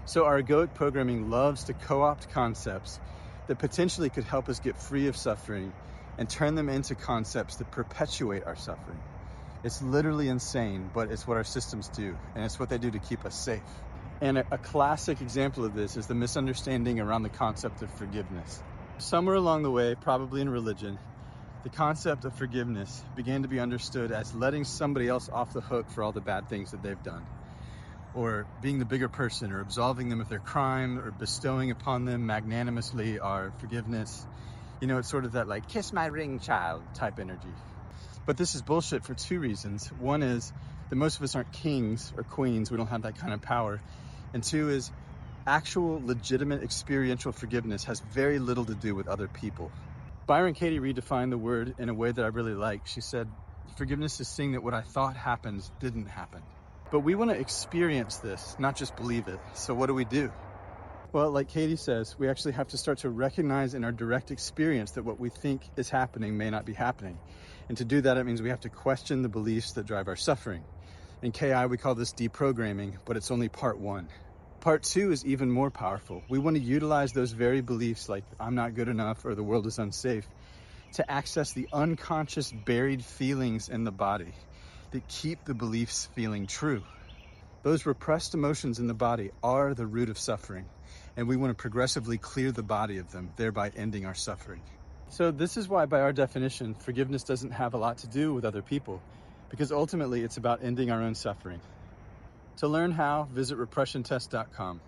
So our egoic programming loves to co-opt concepts that potentially could help us get free of suffering and turn them into concepts that perpetuate our suffering. It's literally insane, but it's what our systems do, and it's what they do to keep us safe. And a classic example of this is the misunderstanding around the concept of forgiveness. Somewhere along the way, probably in religion, the concept of forgiveness began to be understood as letting somebody else off the hook for all the bad things that they've done, or being the bigger person, or absolving them of their crime, or bestowing upon them magnanimously our forgiveness. You know, it's sort of that like, kiss my ring, child type energy. But this is bullshit for two reasons. One is that most of us aren't kings or queens. We don't have that kind of power. And two is actual legitimate experiential forgiveness has very little to do with other people. Byron Katie redefined the word in a way that I really like. She said, forgiveness is seeing that what I thought happened didn't happen. But we want to experience this, not just believe it. So what do? Well, like Katie says, we actually have to start to recognize in our direct experience that what we think is happening may not be happening. And to do that, it means we have to question the beliefs that drive our suffering. In KI, we call this deprogramming, but it's only part one. Part two is even more powerful. We want to utilize those very beliefs like I'm not good enough or the world is unsafe to access the unconscious buried feelings in the body that keep the beliefs feeling true. Those repressed emotions in the body are the root of suffering, and we want to progressively clear the body of them, thereby ending our suffering. So this is why, by our definition, forgiveness doesn't have a lot to do with other people, because ultimately it's about ending our own suffering. To learn how, visit repressiontest.com.